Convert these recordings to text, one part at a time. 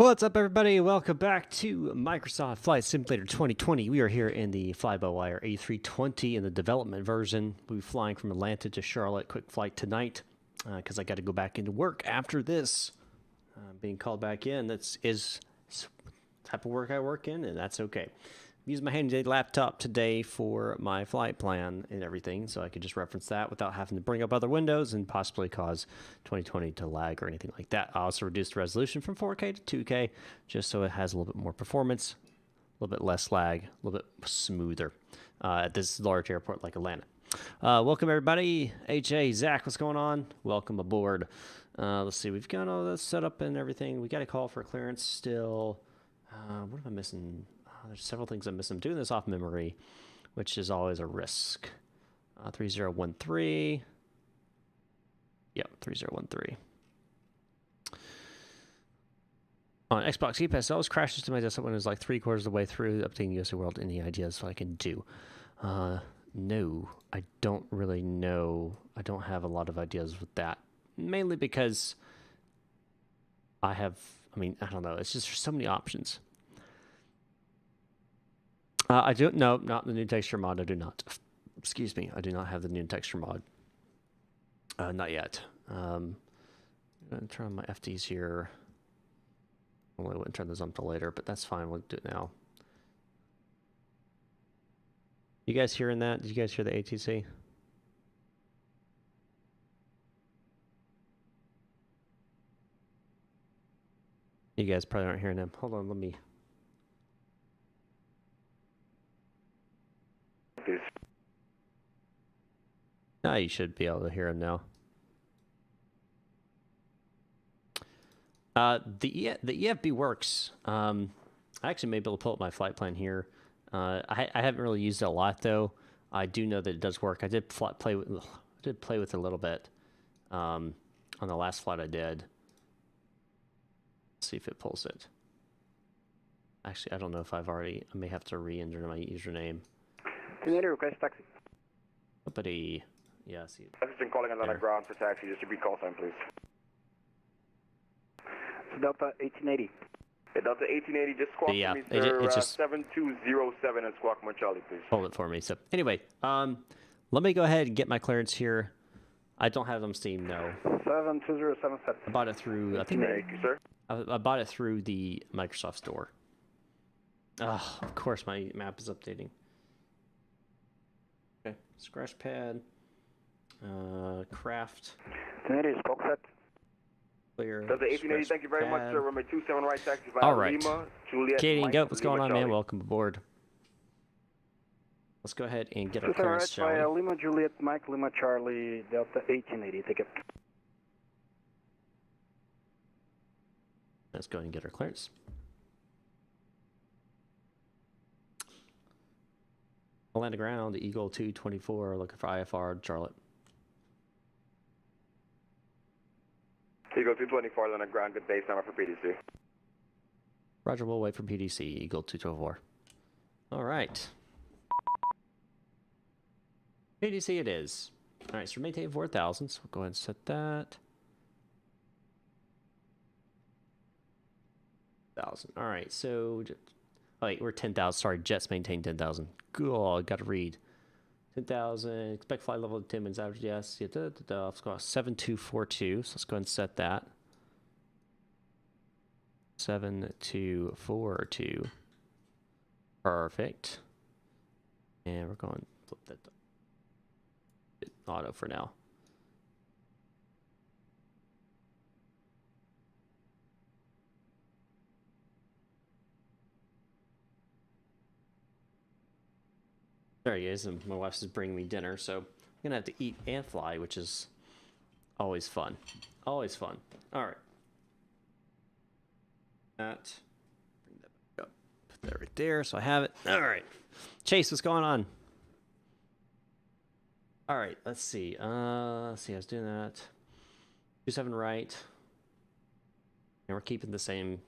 What's up, everybody? Welcome back to Microsoft Flight Simulator 2020. We are here in the fly-by-wire A320 in the development version. We'll be flying from Atlanta to Charlotte. Quick flight tonight because I got to go back into work after this. Being called back in. That's the type of work I work in, and that's okay. Use my handy laptop today for my flight plan and everything, so I could just reference that without having to bring up other windows and possibly cause 2020 to lag or anything like that. I also reduced the resolution from 4K to 2K just so it has a little bit more performance, a little bit less lag, a little bit smoother at this large airport like Atlanta. Welcome, everybody. HA, Zach, what's going on? Welcome aboard. Let's see, we've got all this set up and everything. We got a call for clearance still. What am I missing? There's several things I'm missing. I'm doing this off memory, which is always a risk. 3013. Yep, 3013. On Xbox Game Pass, it always crashes to my desktop when it's like 3/4 of the way through updating USA World. Any ideas what I can do? No, I don't really know. I don't have a lot of ideas with that. Mainly because I don't know. It's just there's so many options. I don't know, not the new texture mod. I do not. Excuse me. I do not have the new texture mod. Not yet. I'm going to turn on my FDs here. I wouldn't turn those on until later, but that's fine. We'll do it now. You guys hearing that? Did you guys hear the ATC? You guys probably aren't hearing him. Hold on, let me... Now you should be able to hear him now. The EFB works. I actually may be able to pull up my flight plan here. I haven't really used it a lot though. I do know that it does work. I did play with it a little bit on the last flight I did. Let's see if it pulls it. Actually, I don't know if I may have to re-enter my username. Request taxi. Buddy. Yeah, see. Taxi calling Atlanta ground for taxi. Distribute call sign, please. Delta 1880. Yeah, Delta 1880, just squawk for me, sir. It's just 7207 and squawk more Charlie, please. Hold it for me. So anyway, let me go ahead and get my clearance here. I don't have them Steam, no. 72077. I bought it through. I think. Thank you, sir. I bought it through the Microsoft Store. Oh, of course, my map is updating. Okay, scratch pad. Craft. 1080, smoke set. Clear. Delta 1880, thank you very much, sir. Runway 27 right taxi. All right. Lima, Juliet, Katie and Goat, what's going on, Charlie. man? Welcome aboard. Let's go ahead and get our clearance, shall we? Lima, Juliet, Mike, Lima, Charlie, Delta 1880. Take it. Let's go ahead and get our clearance. Atlanta ground, Eagle 224, looking for IFR, Charlotte. Eagle 224, Atlanta ground, good base number for PDC. Roger, we'll wait for PDC, Eagle 224. All right. PDC it is. All right, so we're maintaining 4,000, so we'll go ahead and set that. 1,000. All right, so... Oh, wait, we're 10,000. Sorry, jets maintain 10,000. Cool, got to read. 10,000. Expect flight level 10 minutes average. Yes. Yeah, let's go 7242. So let's go ahead and set that. 7242. Perfect. And we're going to flip that auto for now. There he is, and my wife's just bringing me dinner, so I'm gonna have to eat and fly, which is always fun. Always fun. All right. Bring that back up. Put that right there, so I have it. All right. Chase, what's going on? All right, let's see. Let's see, I was doing that. 27 right. And we're keeping the same.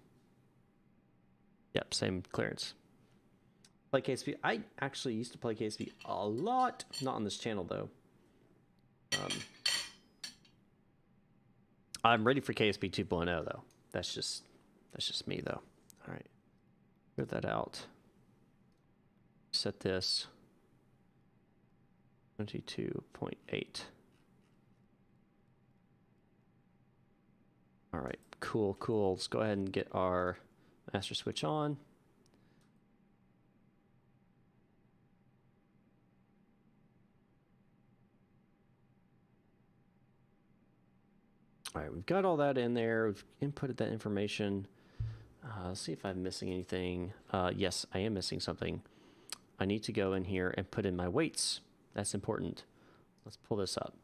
Yep, same clearance. Play KSP. I actually used to play KSP a lot. Not on this channel, though. I'm ready for KSP 2.0, though. That's just That's just me though. All right, clear that out. Set this 22.8. All right, cool. Let's go ahead and get our master switch on. All right, we've got all that in there. We've inputted that information. Let's see if I'm missing anything. Yes, I am missing something. I need to go in here and put in my weights. That's important. Let's pull this up.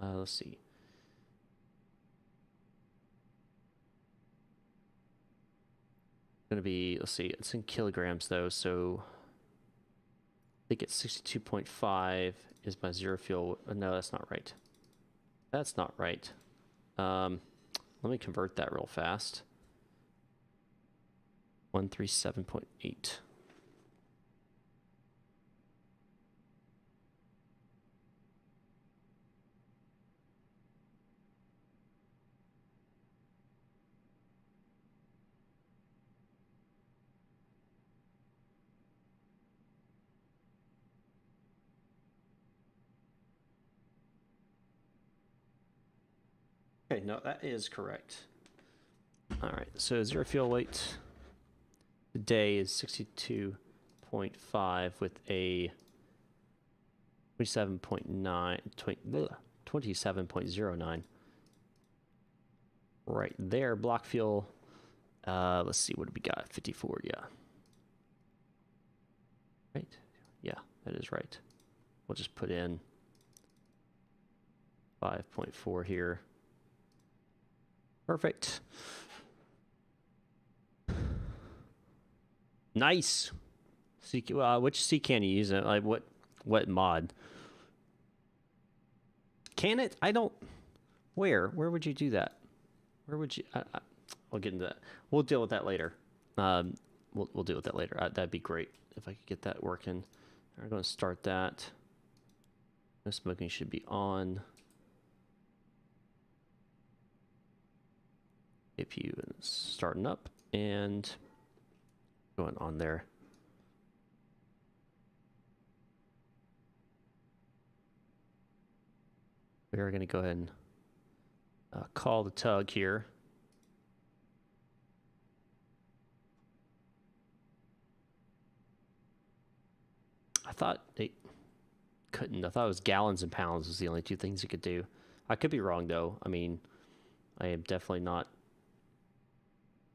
Let's see. Going to be, let's see, it's in kilograms though, so I think it's 62.5 is my zero fuel. No, that's not right. That's not right. Let me convert that real fast. 137.8. Okay, no, that is correct. All right, so zero fuel weight today is 62.5 with a 27.09. Right there, block fuel. Let's see, what do we got? 54, yeah. Right? Yeah, that is right. We'll just put in 5.4 here. Perfect. Nice. Which C can you use? Like what mod? Can it? I don't. Where would you do that? Where would you? I'll get into that. We'll deal with that later. We'll deal with that later. That'd be great if I could get that working. We're going to start that. No smoking should be on. APU is starting up and going on there. We are going to go ahead and call the tug here. I thought they couldn't. I thought it was gallons and pounds was the only two things it could do. I could be wrong though. I mean, I am definitely not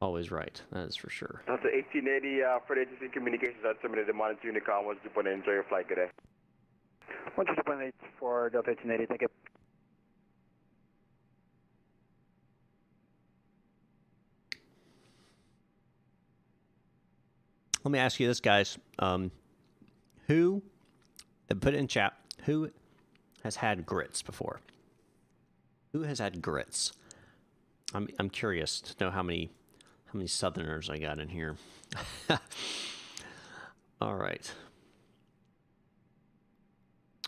always right. That is for sure. That's the 1880 for the agency communications. I submitted the monitoring Unicom. Was to put in enjoy your flight today. 122.8 for Delta 1880. Thank you. Let me ask you this, guys. Who, put it in chat, who has had grits before? Who has had grits? I'm curious to know how many Southerners I got in here. All right.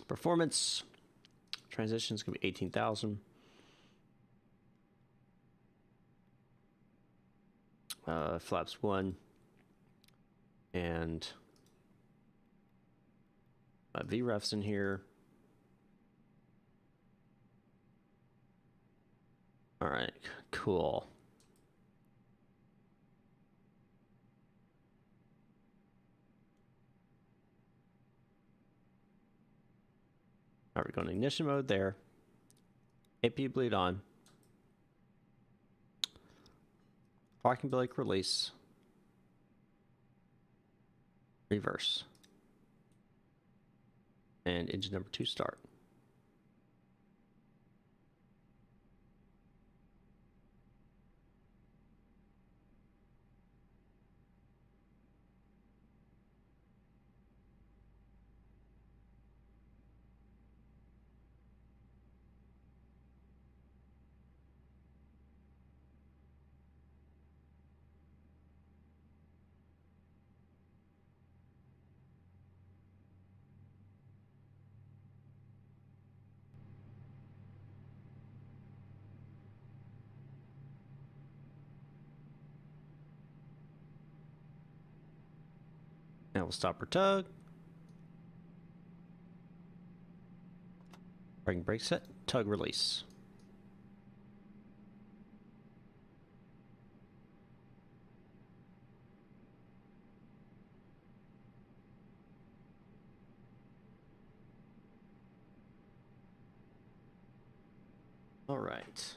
Performance transition is going to be 18,000. Flaps 1 and VREFs in here. All right, cool. All right, we're going to ignition mode there. APU bleed on. Parking brake release. Reverse. And engine number 2 start. Now we'll stop our tug. Braking brake set, tug release. All right.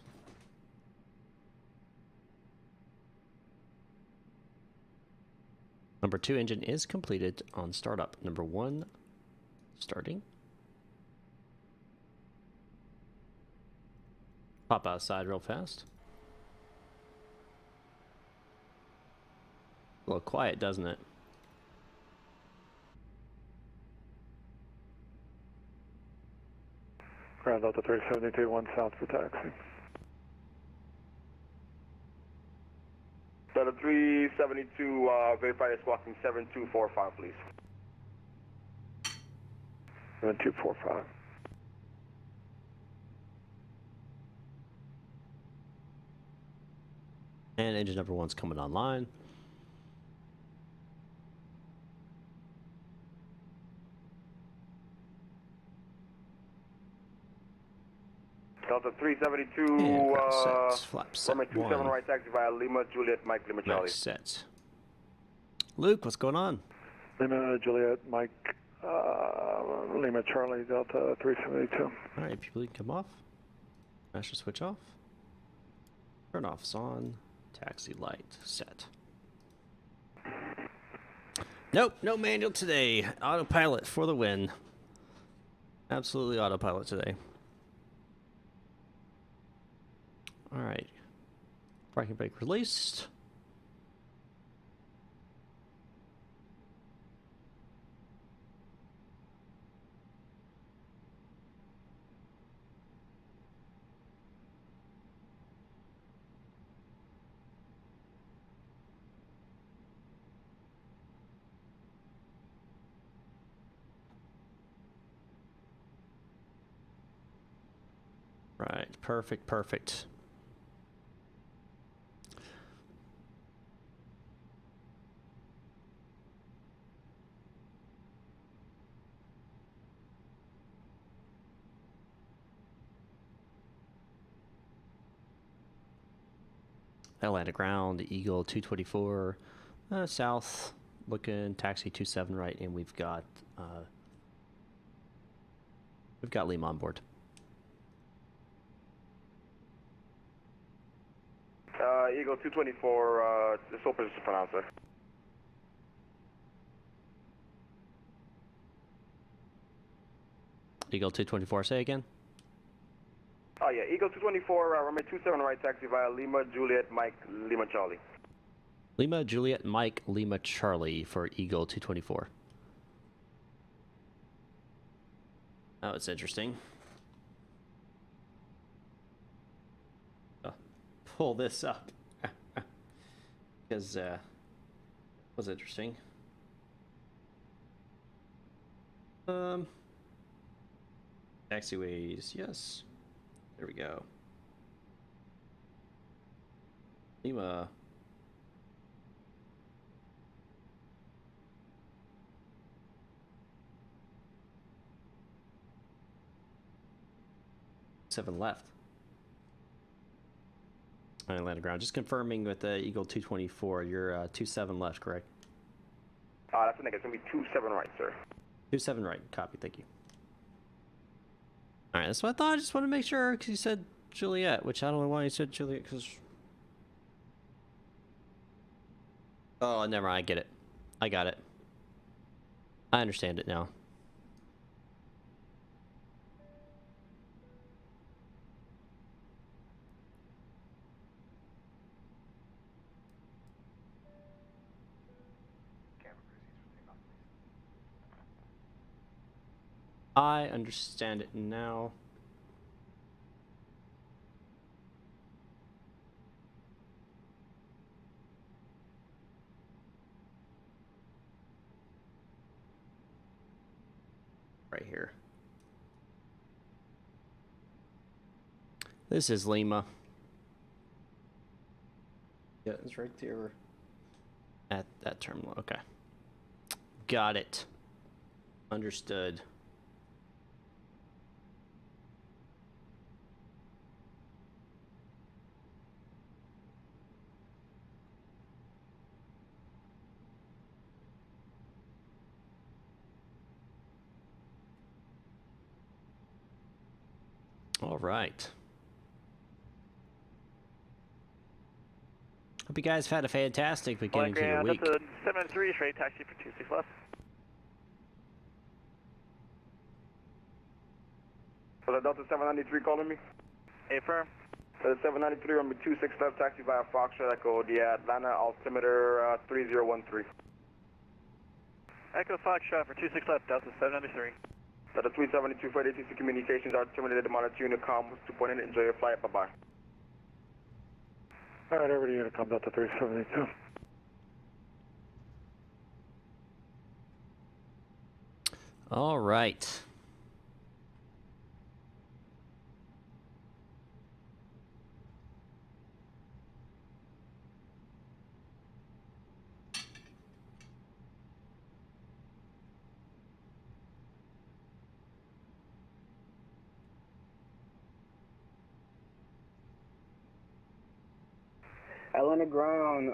Number 2 engine is completed on startup. Number 1 starting. Pop outside real fast. A little quiet, doesn't it? Ground Delta 372, 1 south for taxi. Delta 372, verify is squawking 7245, please. 7245. And engine number 1's coming online. Delta 372, flap set runway 27 1. right taxi via Lima, Juliet, Mike, Lima, Charlie. Max set. Luke, what's going on? Lima, Juliet, Mike, Lima, Charlie, Delta 372. All right, people, you can come off. Master switch off. Turn off's on. Taxi light set. Nope, no manual today. Autopilot for the win. Absolutely autopilot today. All right. Braking brake released. Right, perfect, perfect. Atlantic ground, Eagle 224, south, looking taxi 27 right, and we've got Lima on board. Eagle 224, just open just to pronounce it. Eagle 224, say again? Oh yeah, Eagle 224, runway 27 right taxi via Lima, Juliet, Mike, Lima, Charlie. Lima, Juliet, Mike, Lima, Charlie for Eagle 224. Oh, it's interesting. Oh, pull this up. Because, was interesting. Taxiways, yes. There we go. Lima. Seven left. Atlantic ground. Just confirming with the Eagle 224. You're 27 left, correct? That's a negative. It's going to be 27 right, sir. 27 right. Copy. Thank you. All right, that's what I thought. I just want to make sure because you said Juliet, which I don't know why you said Juliet because. Oh, never mind. I get it. I got it. I understand it now. I understand it now. Right here. This is Lima. Yeah, it's right there at that terminal. Okay. got it. Understood. All right. Hope you guys have had a fantastic beginning to your week. Delta 793 straight taxi for 26 left. So the Delta 793 calling me? Affirm. So the 793 on 26 left taxi via Foxtrot Echo, the Atlanta altimeter 3013. Echo Foxtrot for 26 left, Delta 793. Delta 372 for ATC communications are terminated. Monitor Unicom 2.8. Enjoy your flight. Bye bye. All right, over to Unicom Delta 372. All right. Atlanta ground,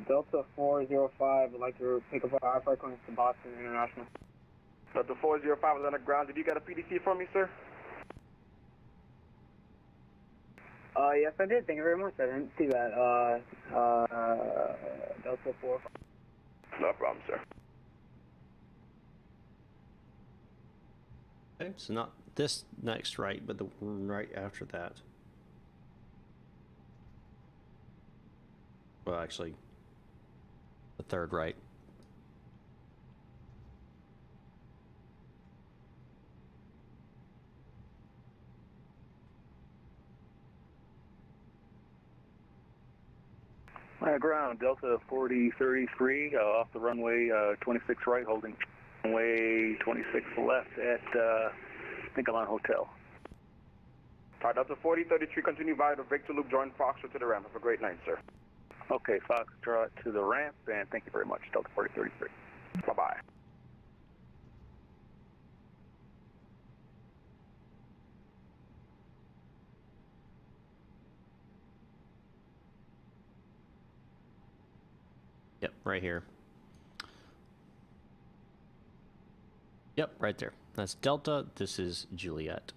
Delta 405 would like to pick up our frequency to Boston International. Delta 405 Atlanta ground. Did you get a PDC for me, sir? Yes, I did. Thank you very much. I didn't see that. Delta 405. No problem, sir. Okay, so not this next right, but the one right after that. Well, actually, the third right. Ground, Delta 4033, off the runway 26 right, holding runway 26 left at Nicolon Hotel. All right, Delta 4033, continue via the Victor Loop, join Foxtrot to the ramp. Have a great night, sir. Okay, Foxtrot to the ramp, and thank you very much, Delta 4033. Bye-bye. Yep, right here. Yep, right there. That's Delta. This is Juliet.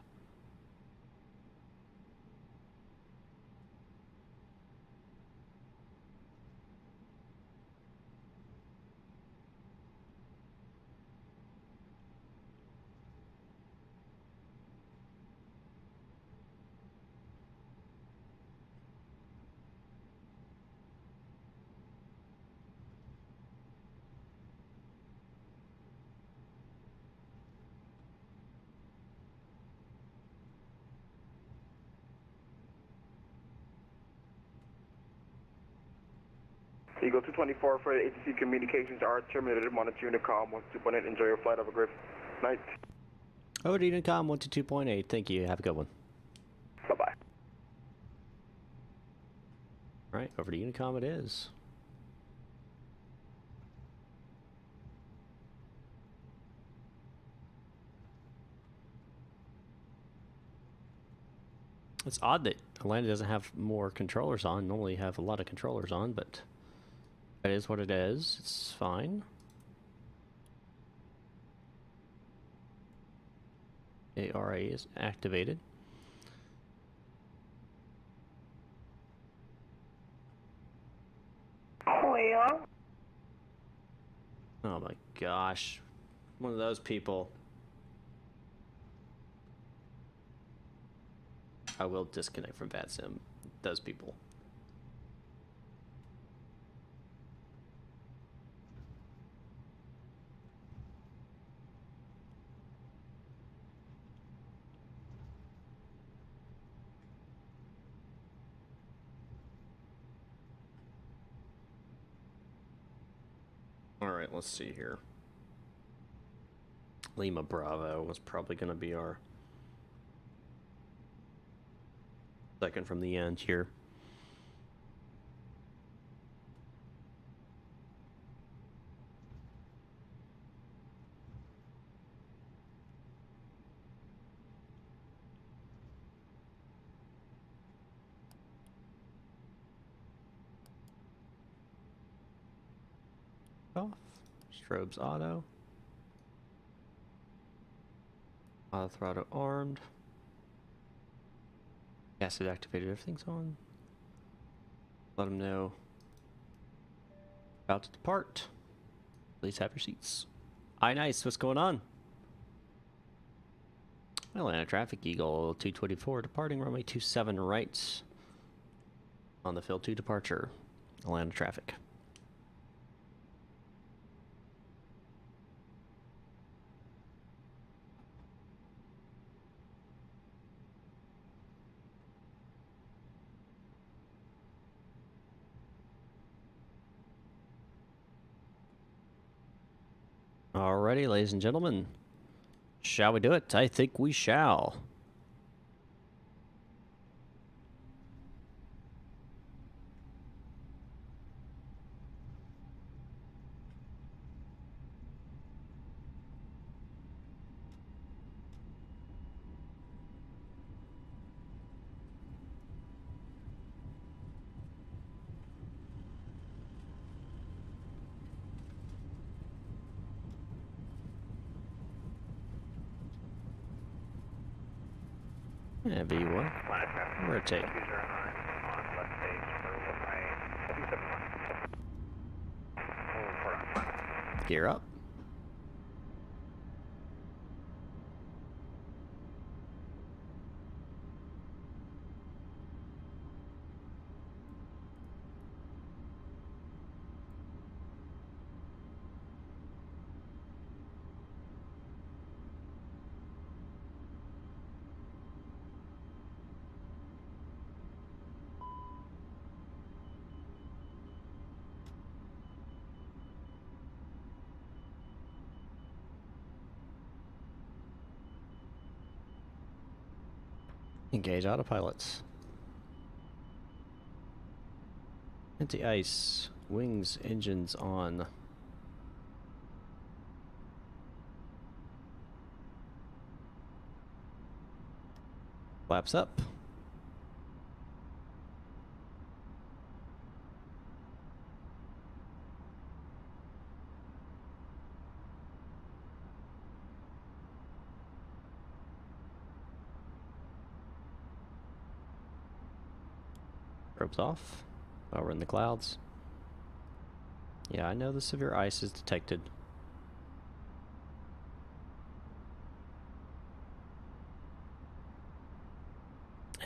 Eagle 224 for ATC communications are terminated. Monitor Unicom 12.8. Enjoy your flight. Have a great night. Over to Unicom 122.8. Thank you. Have a good one. Bye-bye. All right, over to Unicom it is. It's odd that Atlanta doesn't have more controllers on. Normally you have a lot of controllers on, but that is what it is. It's fine. ARA is activated. Oh, yeah. Oh my gosh. One of those people. I will disconnect from VATSIM. Those people. Alright, let's see here. Lima Bravo was probably going to be our second from the end here. Off. Strobes auto. Auto throttle armed. Gas is activated. Everything's on. Let them know. About to depart. Please have your seats. Hi, nice. What's going on? Atlanta traffic, Eagle 224 departing runway 27 right on the field 2 departure. Atlanta traffic. Alrighty, ladies and gentlemen. Shall we do it? I think we shall. Yeah, V1. Rotate. Gear up. Engage autopilots. Anti-ice. Wings, engines on. Flaps up. Ropes off. Oh, we're in the clouds. Yeah, I know the severe ice is detected.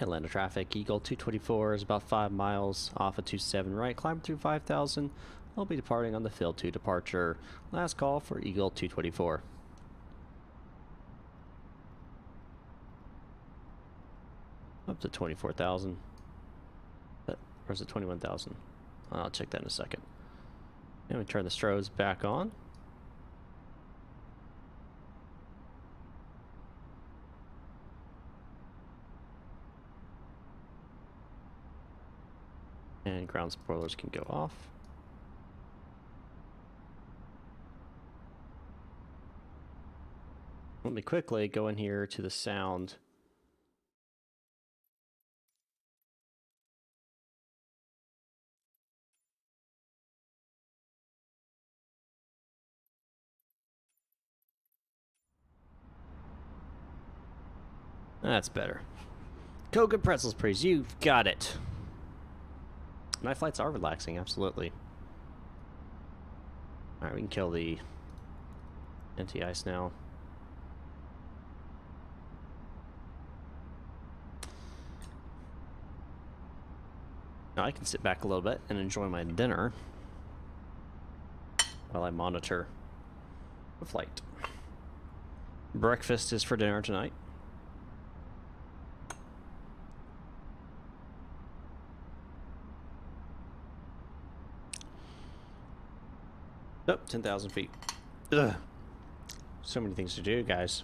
Atlanta traffic, Eagle 224 is about 5 miles off of 27 right. Climb through 5,000. I'll be departing on the field 2 departure. Last call for Eagle 224. Up to 24,000. Or is it 21,000? I'll check that in a second. And we turn the strobes back on. And ground spoilers can go off. Let me quickly go in here to the sound. That's better. Coke and pretzels, please. You've got it. Night flights are relaxing, absolutely. Alright, we can kill the anti-ice now. Now I can sit back a little bit and enjoy my dinner while I monitor the flight. Breakfast is for dinner tonight. Oh, 10,000 feet. Ugh. So many things to do, guys.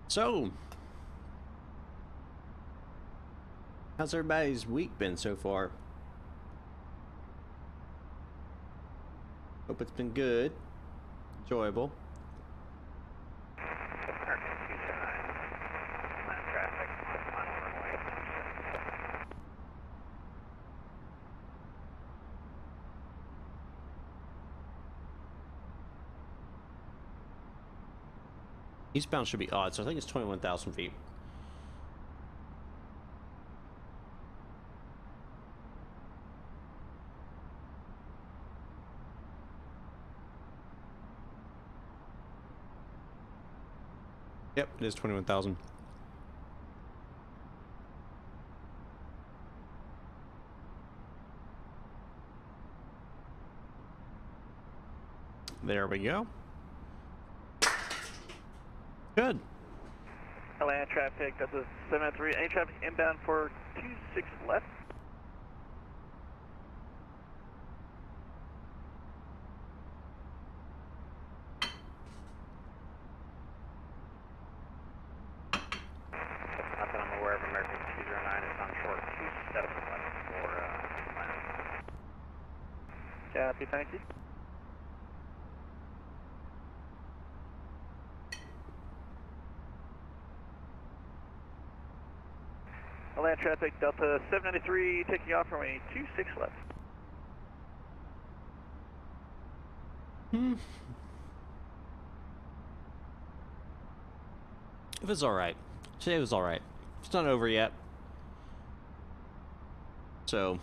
So, how's everybody's week been so far? Hope it's been good, enjoyable. Eastbound should be odd, so I think it's 21,000 feet. Yep, it is 21,000. There we go. Good. Atlanta traffic, that's a 793. Any traffic inbound for 26 left? Not that I'm aware of. American 209 is on short 27 left for Atlanta. Copy, thank you. Atlanta traffic, Delta 793, taking off runway 26 left. It was alright. Today was alright. It's not over yet. So.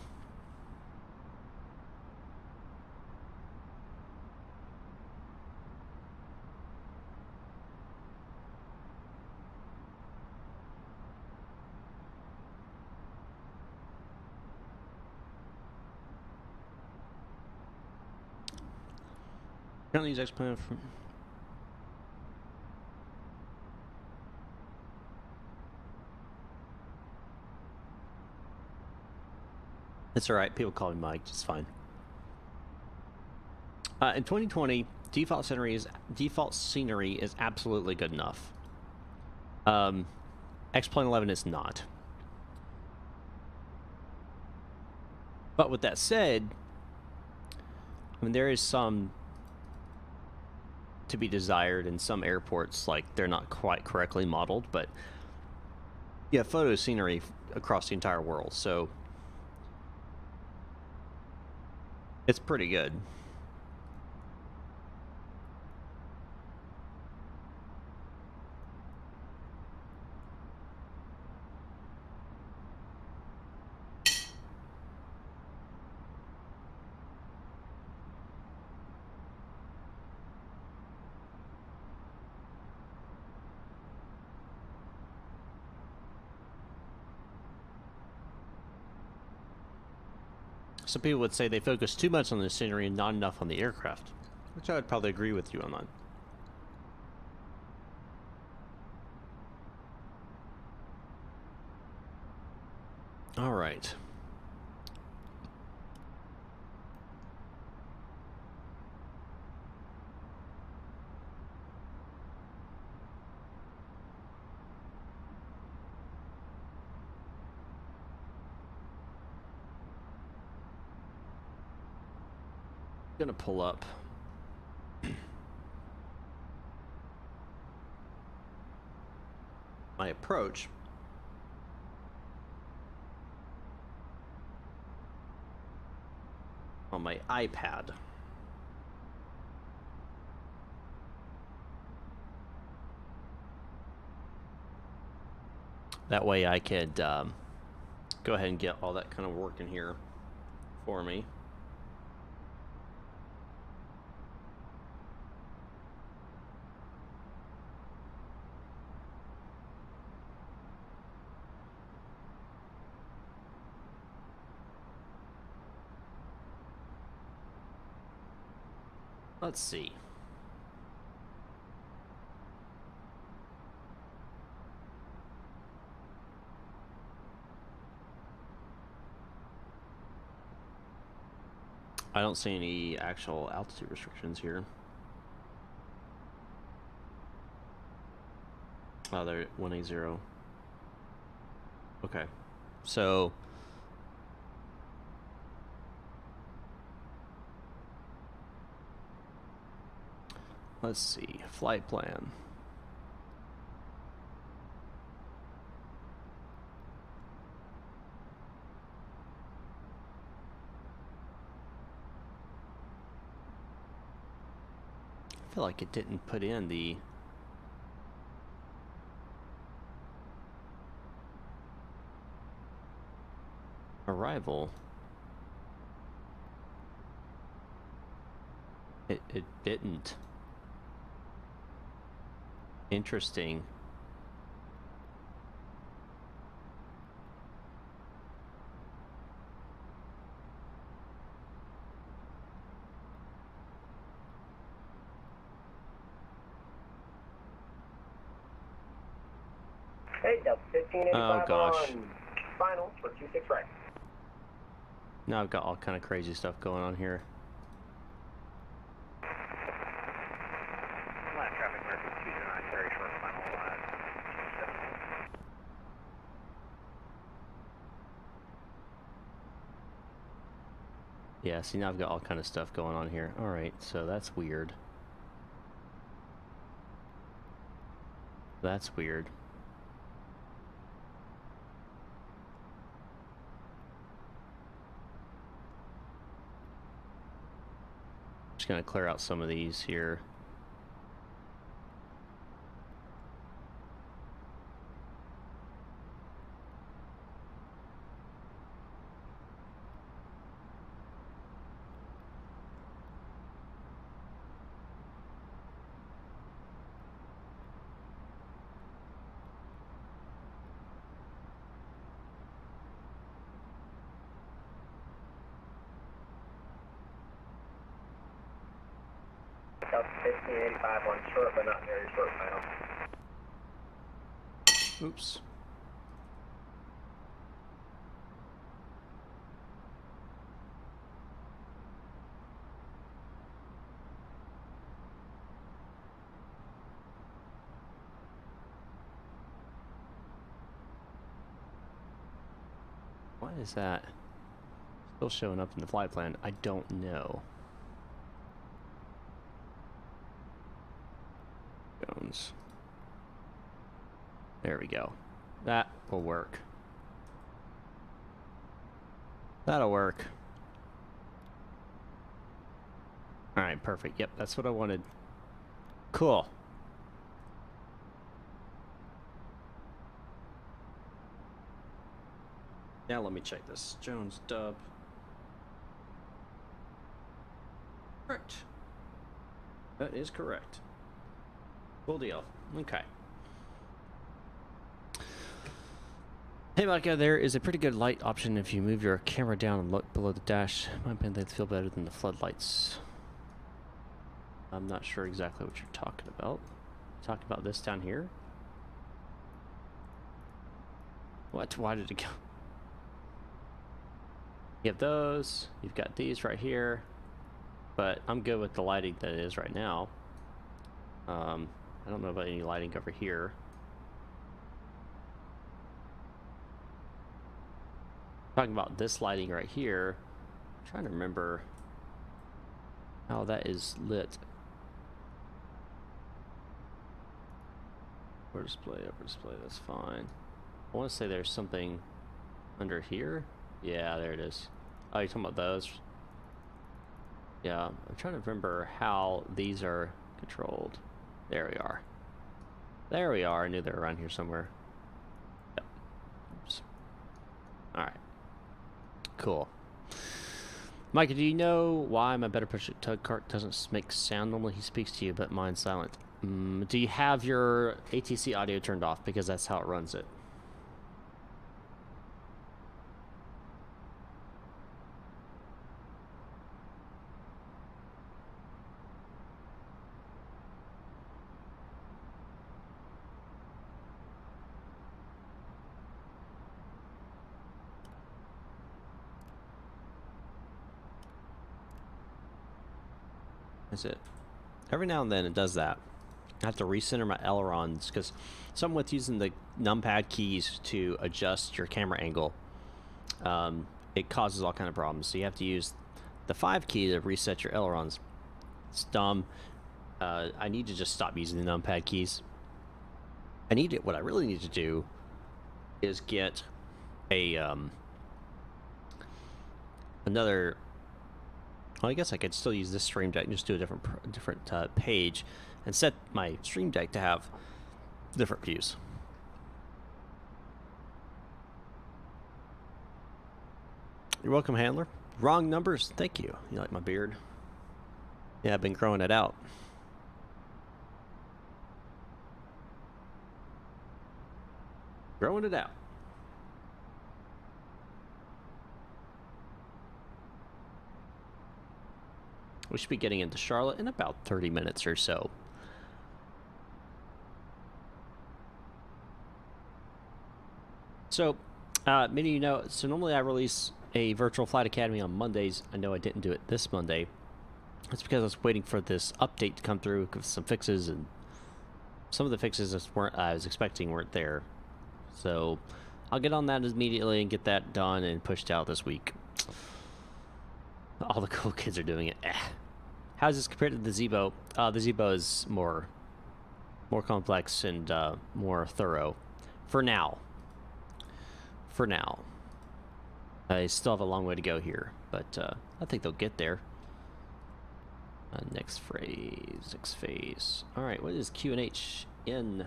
Currently, use plan from. It's alright, people call me Mike, it's fine. In 2020, default scenery is absolutely good enough. X-Plane 11 is not. But with that said, I mean, there is some to be desired in some airports, like they're not quite correctly modeled, but yeah, photo scenery across the entire world, so it's pretty good. Some people would say they focus too much on the scenery and not enough on the aircraft, which I would probably agree with you on that. All right. Gonna pull up my approach on my iPad. That way I could go ahead and get all that kind of working here for me. Let's see. I don't see any actual altitude restrictions here. Oh, they're 180. Okay. So let's see. Flight plan. I feel like it didn't put in the arrival. It didn't. Interesting. Hey, Delta 1585 gosh. on final for 26 right. Now I've got all kind of crazy stuff going on here. Land traffic American 209, very short final. Yeah, see, now I've got all kind of stuff going on here. All right, so that's weird. That's weird. Just gonna clear out some of these here. Delta 1585 on short, but not very short final. Oops. Why is that still showing up in the flight plan? I don't know. Jones. There we go. That will work. That'll work. Alright, perfect. Yep, that's what I wanted. Cool. Now let me check this. Jones dub. Correct. That is correct. Cool deal. Okay. Hey Micah, there is a pretty good light option if you move your camera down and look below the dash. In my opinion, they feel better than the floodlights. I'm not sure exactly what you're talking about. Talking about this down here? What? Why did it go? You have those. You've got these right here. But I'm good with the lighting that it is right now. I don't know about any lighting over here. Talking about this lighting right here. I'm trying to remember how that is lit. Upper display, that's fine. I want to say there's something under here. Yeah, there it is. Oh, you're talking about those? Yeah, I'm trying to remember how these are controlled. There we are. There we are. I knew they were around here somewhere. Yep. Oops. Alright. Cool. Micah, do you know why my better push tug cart doesn't make sound? Normally he speaks to you, but mine's silent. Do you have your ATC audio turned off? Because that's how it runs it. That's it. Every now and then it does that. I have to recenter my ailerons because some with using the numpad keys to adjust your camera angle, it causes all kind of problems. So you have to use the 5 key to reset your ailerons. It's dumb. I need to just stop using the numpad keys. What I really need to do is get a another. Well, I guess I could still use this Stream Deck and just do a different page and set my Stream Deck to have different views. You're welcome, handler. Wrong numbers. Thank you. You like my beard? Yeah, I've been growing it out. Growing it out. We should be getting into Charlotte in about 30 minutes or so. So, many of you know, so normally I release a Virtual Flight Academy on Mondays. I know I didn't do it this Monday. That's because I was waiting for this update to come through with some fixes, and some of the fixes I was expecting weren't there. So, I'll get on that immediately and get that done and pushed out this week. All the cool kids are doing it. How's this compared to the Zebo? The Zebo is more complex and more thorough. For now. I still have a long way to go here, but I think they'll get there. Next phase. All right, what is QNH in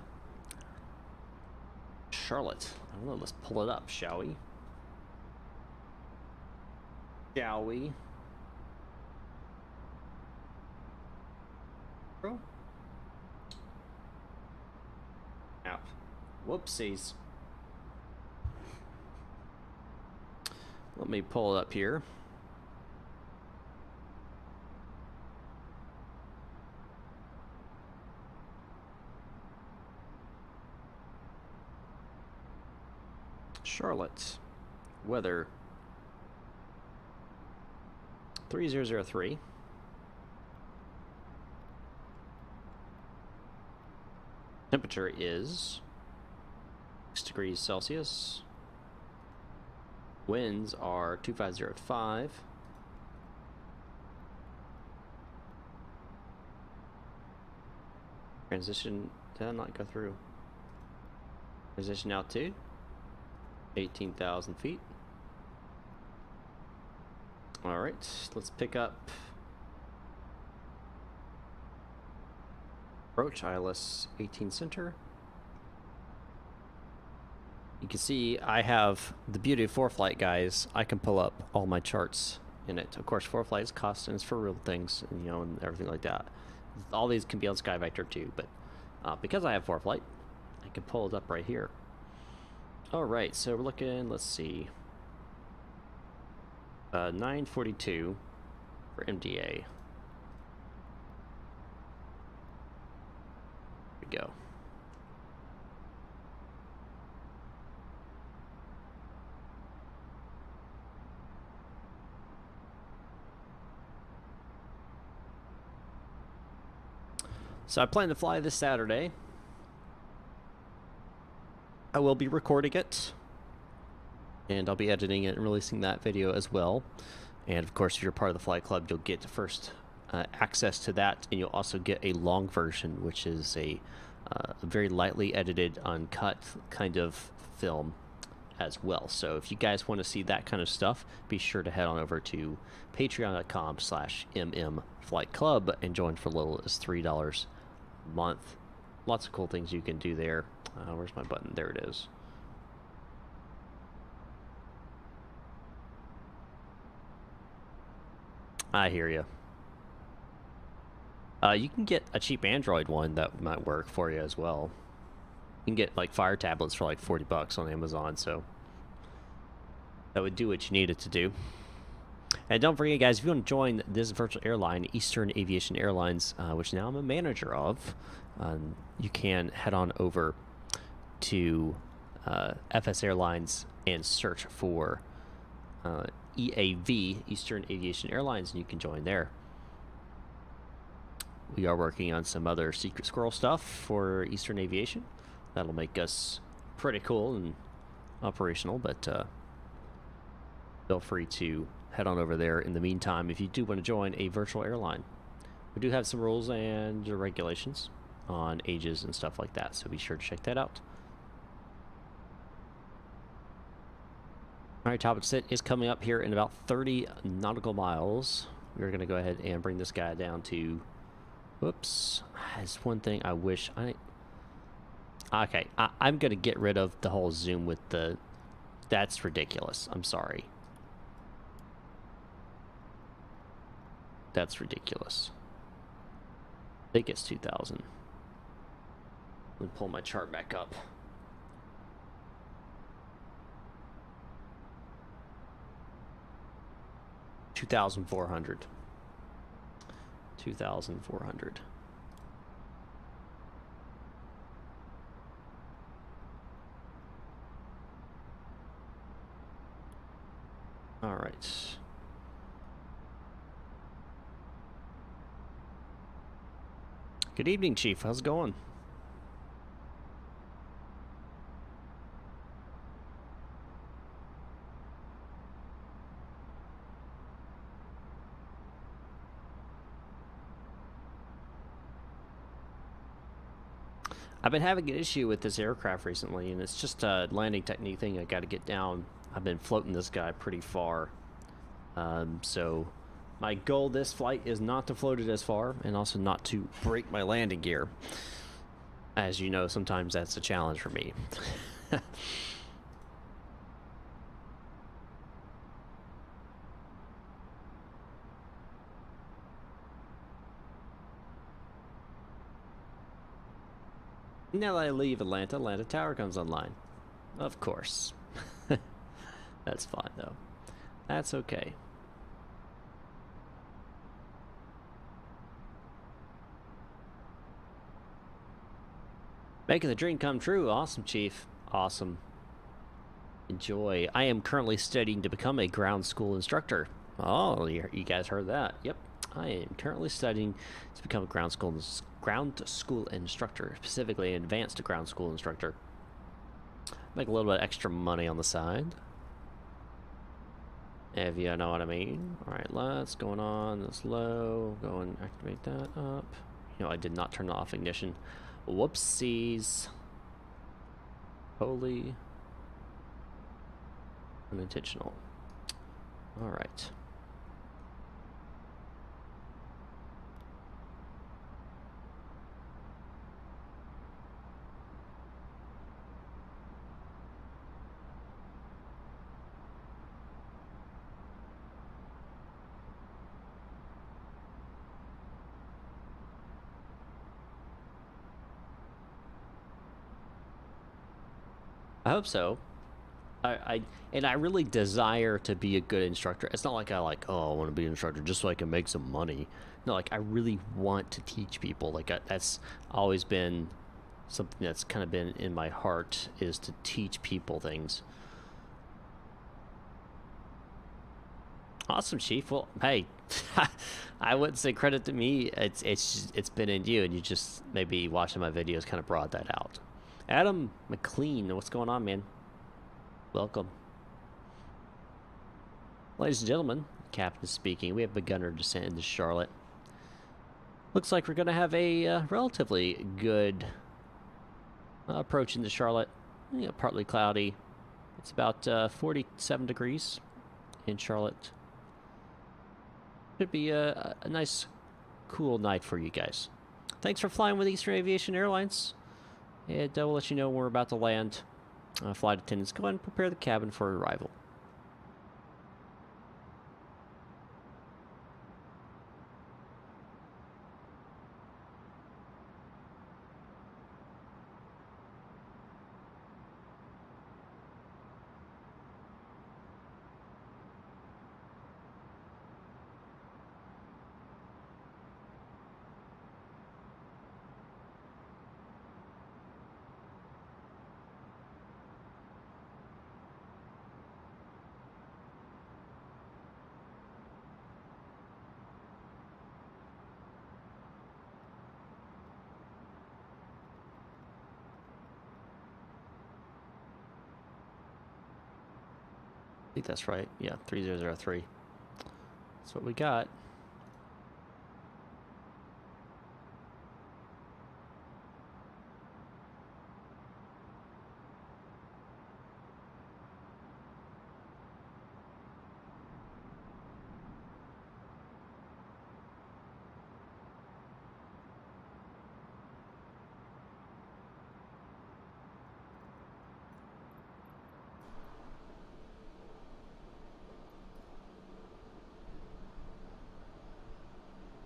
Charlotte? I don't know. Let's pull it up, shall we? Out. Whoopsies. Let me pull it up here. Charlotte. Weather. 3003. Temperature is 6 degrees Celsius. Winds are 2505. Transition, did I not go through? Transition altitude, 18,000 feet. All right, let's pick up approach ILS 18 center. You can see I have the beauty of ForeFlight, guys. I can pull up all my charts in it. Of course, ForeFlight is cost and it's for real things, and, you know, and everything like that. All these can be on SkyVector too, but because I have ForeFlight, I can pull it up right here. All right, so we're looking. Let's see, 942 for MDA. Here we go. So I plan to fly this Saturday. I will be recording it, and I'll be editing it and releasing that video as well. And of course, if you're part of the Flight Club, you'll get first access to that, and you'll also get a long version, which is a very lightly edited, uncut kind of film as well. So if you guys want to see that kind of stuff, be sure to head on over to patreon.com/mmflightclub and join for as little as $3 a month. Lots of cool things you can do there. Where's my button? There it is. I hear you. You can get a cheap Android one that might work for you as well. You can get like Fire tablets for like $40 on Amazon, so that would do what you need it to do. And don't forget, guys, if you want to join this virtual airline, Eastern Aviation Airlines, which now I'm a manager of, you can head on over to FS Airlines and search for EAV, Eastern Aviation Airlines, and you can join there. we are working on some other secret squirrel stuff for Eastern Aviation. That'll make us pretty cool and operational, but feel free to head on over there in the meantime if you do want to join a virtual airline. We do have some rules and regulations on ages and stuff like that, so be sure to check that out. All right, top of sit is coming up here in about 30 nautical miles. We're going to go ahead and bring this guy down to... Whoops. There's one thing I wish I... Okay, I'm going to get rid of the whole zoom with the... That's ridiculous. I'm sorry. That's ridiculous. I think it's 2,000. Let me pull my chart back up. $2,400. 2,400. All right. Good evening, Chief. How's it going? I've been having an issue with this aircraft recently, and it's just a landing technique thing I got to get down. I've been floating this guy pretty far. So my goal this flight is not to float it as far, and also not to break my landing gear. As you know, sometimes that's a challenge for me. Now that I leave Atlanta, Atlanta Tower comes online. Of course. That's fine, though. That's okay. Making the dream come true. Awesome, Chief. Awesome. Enjoy. I am currently studying to become a ground school instructor. Oh, you guys heard that. Yep. I am currently studying to become a ground school instructor, specifically an advanced ground school instructor. Make a little bit extra money on the side, if you know what I mean. All right, let's going on. That's low. Go and activate that up. You know, I did not turn off ignition. Whoopsies. Holy. Unintentional. All right. I hope so. I really desire to be a good instructor. It's not like I want to be an instructor just so I can make some money. No, like I really want to teach people. Like that's always been something that's kind of been in my heart, is to teach people things. Awesome, Chief. Well, hey, I wouldn't say credit to me. It's been in you, and you just maybe watching my videos kind of brought that out. Adam McLean, what's going on, man? Welcome. Ladies and gentlemen, Captain speaking. We have begun our descent into Charlotte. Looks like we're going to have a relatively good approach into Charlotte. You know, partly cloudy. It's about 47 degrees in Charlotte. Should be a nice, cool night for you guys. Thanks for flying with Eastern Aviation Airlines. And we'll let you know when we're about to land. Flight attendants, go ahead and prepare the cabin for arrival. think that's right. Yeah, 3003. That's what we got.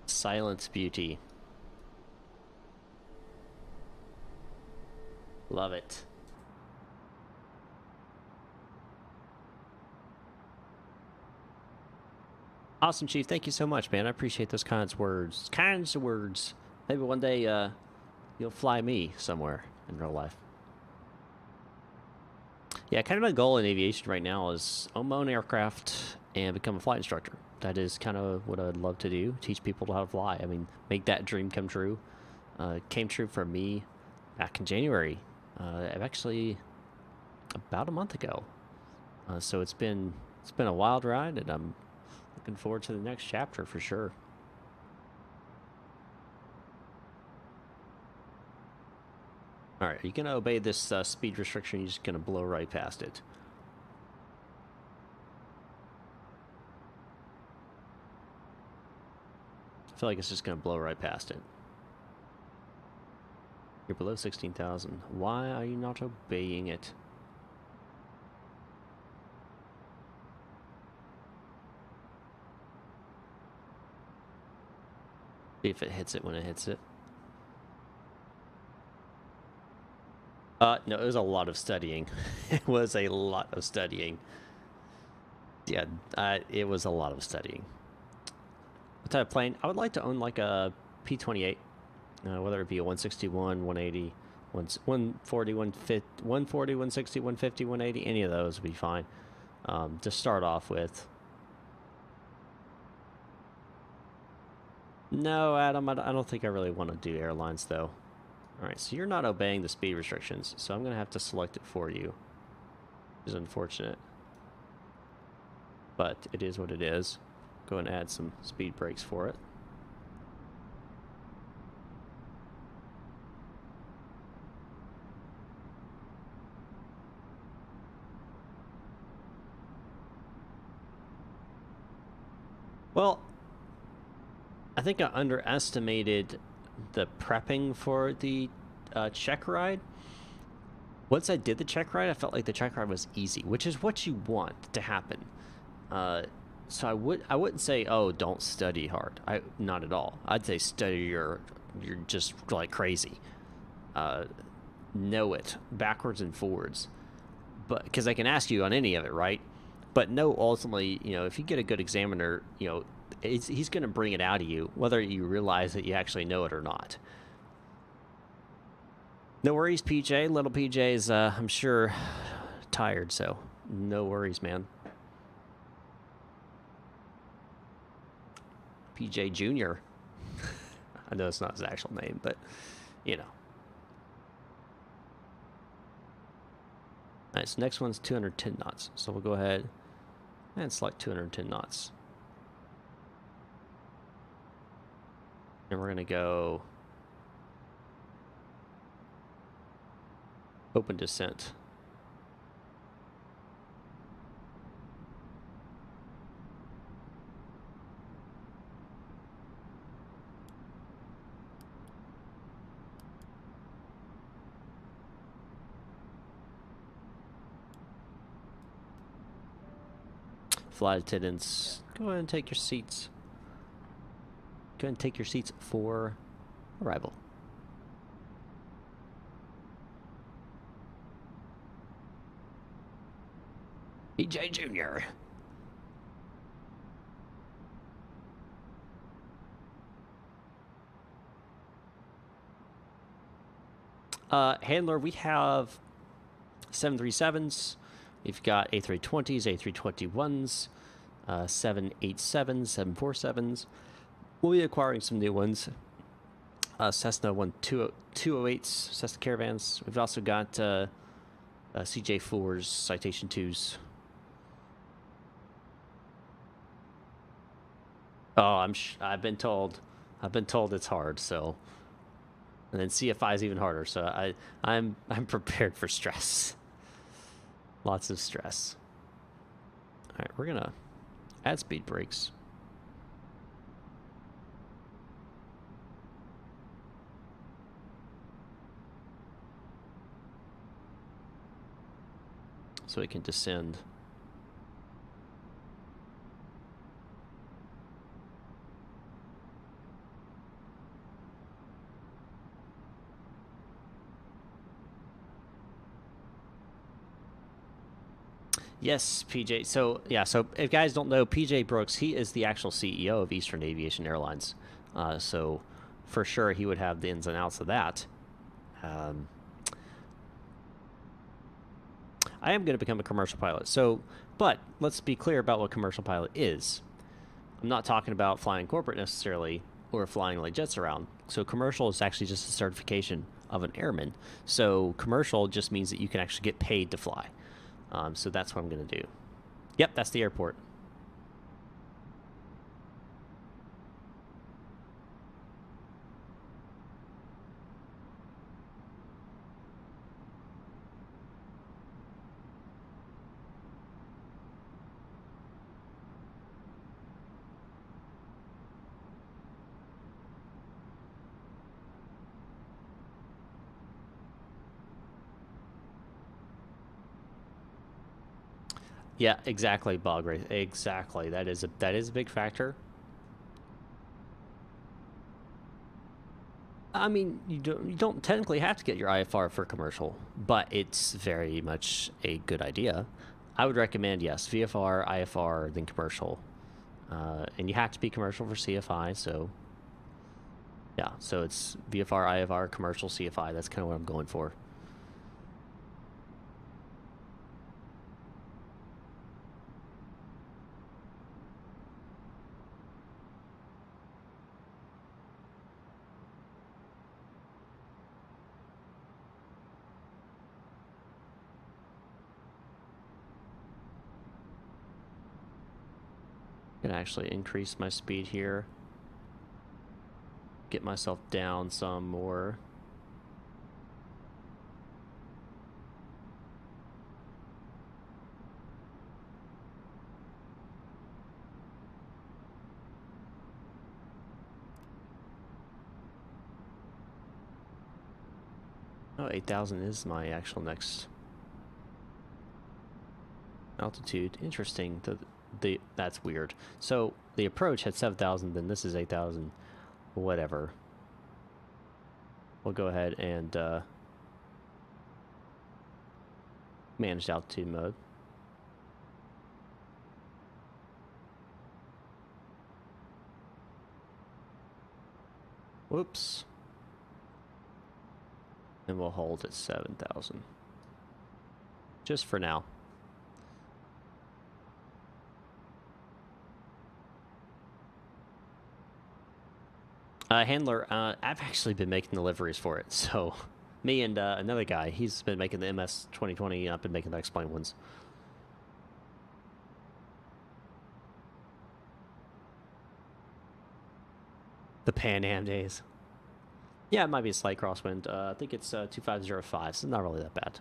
Silence beauty. Love it. Awesome, Chief. Thank you so much, man. I appreciate those kinds of words. Kinds of words. Maybe one day you'll fly me somewhere in real life. Yeah, kind of my goal in aviation right now is own my own aircraft and become a flight instructor. That is kind of what I'd love to do, teach people how to fly. I mean, make that dream come true. It came true for me back in January. Actually about a month ago. So it's been a wild ride, and I'm looking forward to the next chapter for sure. All right, are you going to obey this speed restriction? You're just going to blow right past it. I feel like it's just going to blow right past it. You're below 16,000. Why are you not obeying it? See if it hits it when it hits it. No, it was a lot of studying. It was a lot of studying. Yeah, it was a lot of studying. What type of plane? I would like to own like a P-28, whether it be a 161, 180, 140, 150, 140, 160, 150, 180, any of those would be fine. To start off with. No, Adam, I don't think I really want to do airlines, though. All right, so you're not obeying the speed restrictions, so I'm going to have to select it for you. Which is unfortunate. But it is what it is. Go and add some speed brakes for it. Well, I think I underestimated the prepping for the check ride. Once I did the check ride, I felt like the check ride was easy, which is what you want to happen. So I wouldn't say, oh, don't study hard. Not at all. I'd say study you're just like crazy. Know it backwards and forwards, but because I can ask you on any of it, right? But no, ultimately, you know, if you get a good examiner, you know, he's going to bring it out of you, whether you realize that you actually know it or not. No worries, PJ. Little PJ's, I'm sure, tired, so no worries, man. PJ Jr. I know it's not his actual name, but, you know. All right, so next one's 210 knots. So we'll go ahead and select 210 knots. And we're going to go open descent. Flight attendants, go ahead and take your seats. Go ahead and take your seats for arrival. PJ Jr. Handler, we have 737s. We've got A320s, A321s, 787s, 747s. We'll be acquiring some new ones. Cessna 208s, Cessna Caravans. We've also got CJ4s, Citation 2s. Oh, I've been told it's hard. So, and then CFI is even harder. So I'm prepared for stress. Lots of stress. All right, we're gonna add speed brakes. So it can descend. Yes, PJ. So, yeah, so if guys don't know, PJ Brooks, he is the actual CEO of Eastern Aviation Airlines. So, for sure, he would have the ins and outs of that. I am going to become a commercial pilot. So, but let's be clear about what commercial pilot is. I'm not talking about flying corporate necessarily or flying like jets around. So, commercial is actually just a certification of an airman. So, commercial just means that you can actually get paid to fly. So that's what I'm going to do. Yep, that's the airport. Yeah, exactly, Bogray. Exactly. That is a big factor. I mean, you don't technically have to get your IFR for commercial, but it's very much a good idea. I would recommend, yes, VFR, IFR, then commercial. And you have to be commercial for CFI, so yeah, so it's VFR, IFR, commercial, CFI. That's kind of what I'm going for. Can actually increase my speed here. Get myself down some more. Oh, 8,000 is my actual next altitude. Interesting. That's weird. So the approach had 7,000, then this is 8,000. Whatever. We'll go ahead and manage altitude mode. Whoops. And we'll hold at 7,000. Just for now. Handler, I've actually been making deliveries for it, so me and another guy, he's been making the MS 2020, and I've been making the X-Plane ones. The Pan Am days. Yeah, it might be a slight crosswind. I think it's 2505, so not really that bad.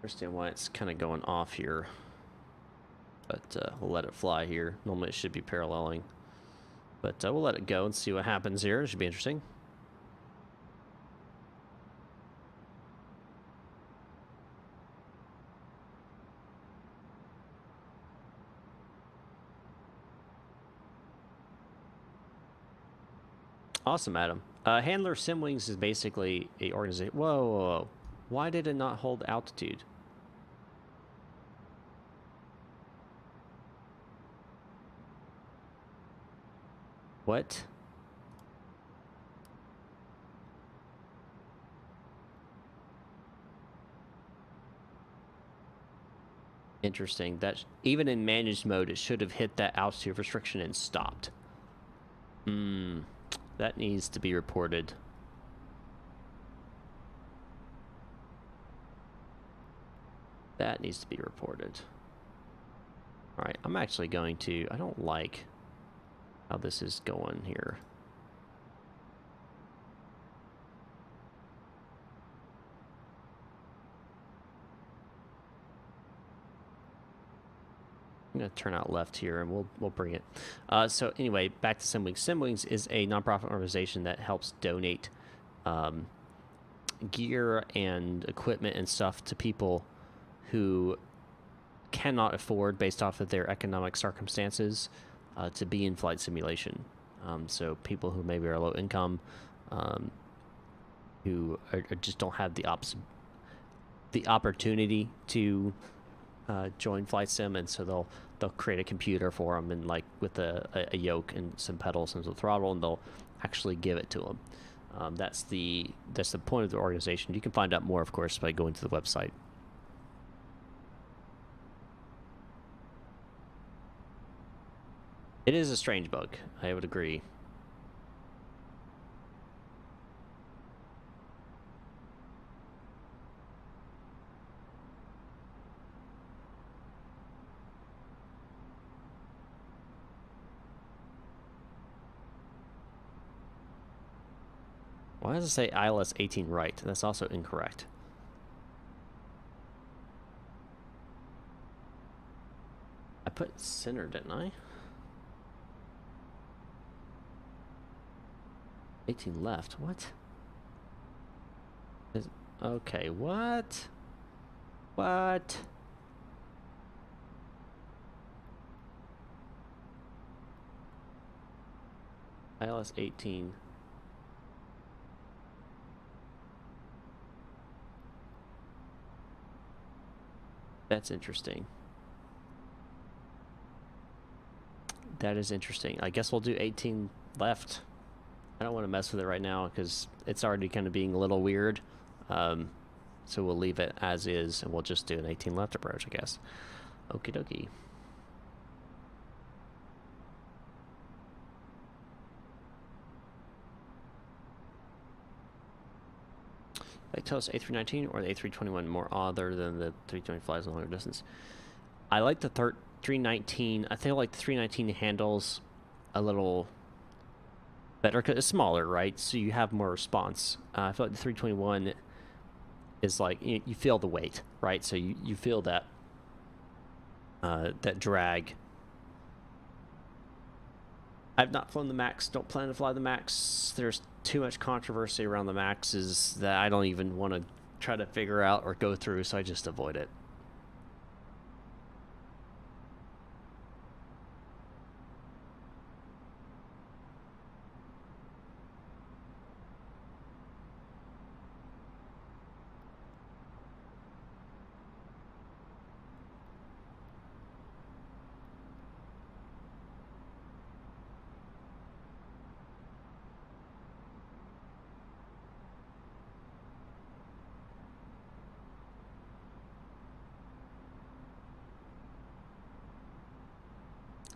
Understand why it's kind of going off here, but we'll let it fly here. Normally it should be paralleling, but we'll let it go and see what happens here. It should be interesting. Awesome, Adam. Handler Simwings is basically a organization. Whoa, whoa, whoa. Why did it not hold altitude? What? Interesting. That even in managed mode, it should have hit that altitude restriction and stopped. That needs to be reported. That needs to be reported. All right, I'm actually going to... I don't like how this is going here. I'm going to turn out left here, and we'll bring it. So anyway, back to Simwings. Simwings is a nonprofit organization that helps donate gear and equipment and stuff to people who cannot afford, based off of their economic circumstances, to be in flight simulation. So people who maybe are low income, who just don't have the opportunity to join flight sim, and so they'll create a computer for them, and like with a yoke and some pedals and some throttle, and they'll actually give it to them. That's the point of the organization. You can find out more, of course, by going to the website. It is a strange bug, I would agree. Why does it say ILS 18 right? That's also incorrect. I put center, didn't I? 18 left. What? Okay, what? What? ILS 18. That's interesting. That is interesting. I guess we'll do 18 left. I don't want to mess with it right now because it's already kind of being a little weird. So we'll leave it as is, and we'll just do an 18 left approach, I guess. Okie dokie. Like, tell us A319 or the A321 more other than the 320 flies a longer distance. I like the 319. I feel like the 319 handles a little better because it's smaller, right? So you have more response. I feel like the 321 is like you feel the weight, right? So you feel that that drag. I've not flown the Max. Don't plan to fly the Max. There's too much controversy around the Maxes that I don't even want to try to figure out or go through, so I just avoid it.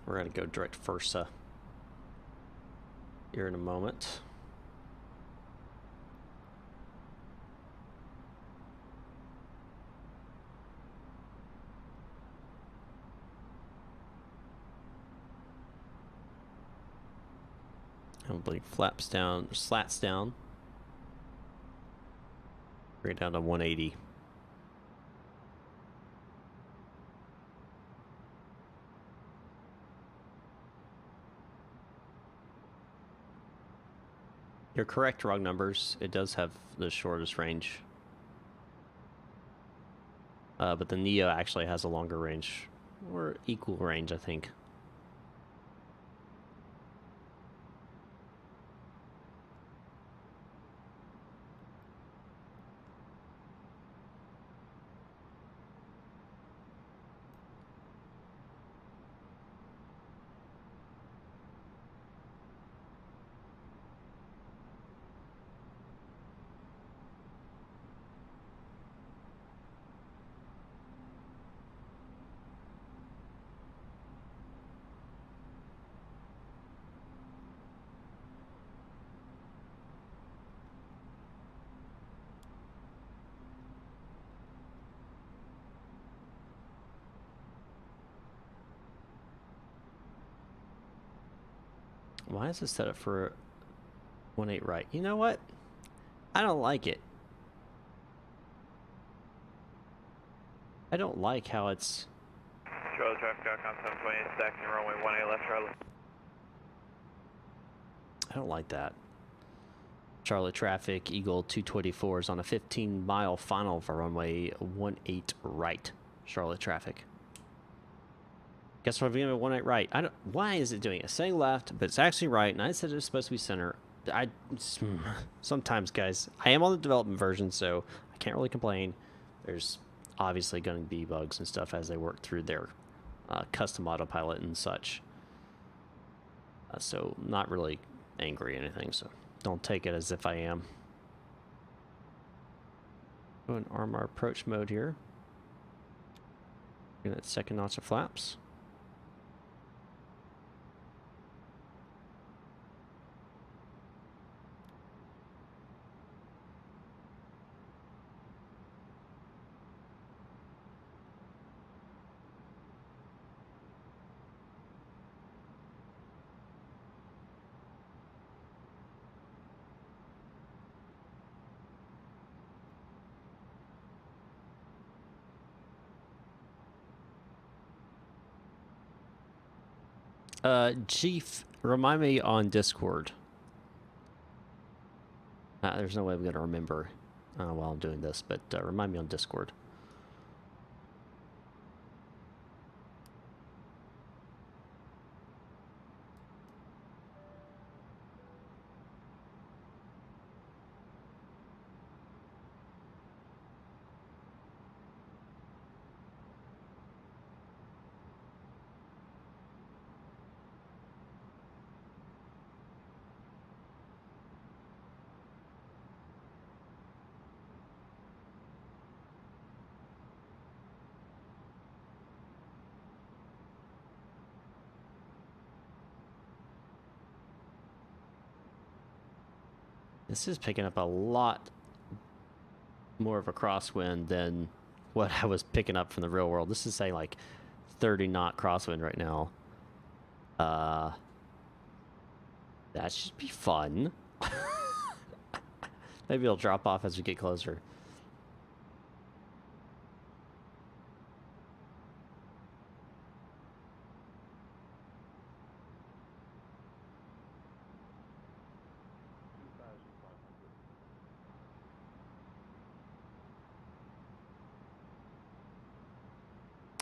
We're going to go direct Versa here in a moment. I believe flaps down, slats down. Bring it down to 180. You're correct, wrong numbers. It does have the shortest range. But the Neo actually has a longer range. Or equal range, I think. Why is it set up for 18 right? You know what? I don't like it. I don't like how it's... Charlie traffic, Falcon 728, stacking runway 18 left, Charlie. I don't like that. Charlie traffic, Eagle 224 is on a 15-mile final for runway 18 right. Charlotte traffic. Guess what? We're going to 18 right. I don't. Why is it doing it? It's saying left, but it's actually right, and I said it's supposed to be center. Sometimes, guys, I am on the development version, so I can't really complain. There's obviously going to be bugs and stuff as they work through their custom autopilot and such. So not really angry or anything, so don't take it as if I am. Go and arm our approach mode here. Get that second notch of flaps. Chief, remind me on Discord. There's no way I'm going to remember while I'm doing this, but remind me on Discord. This is picking up a lot more of a crosswind than what I was picking up from the real world. This is saying like 30 knot crosswind right now. That should be fun. Maybe it'll drop off as we get closer.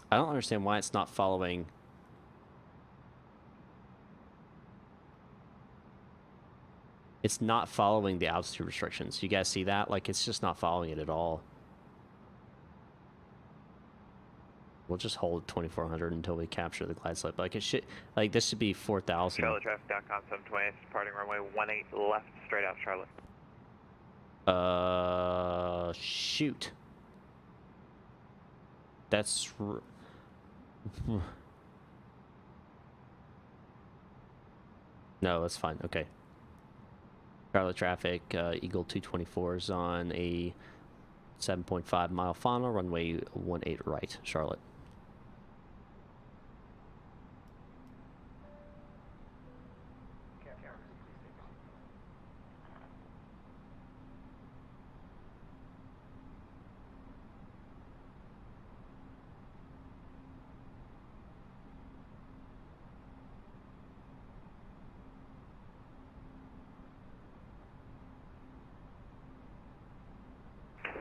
I don't understand why it's not following. It's not following the altitude restrictions. You guys see that? Like, it's just not following it at all. We'll just hold 2400 until we capture the glide slope. Like, it should, like, this should be 4000. Charlotte traffic, Falcon 728, departing runway 18 left, straight out, Charlotte. Shoot. That's... No, that's fine. Okay. Charlotte traffic, Eagle 224 is on a 7.5 mile final, runway 18 right, Charlotte.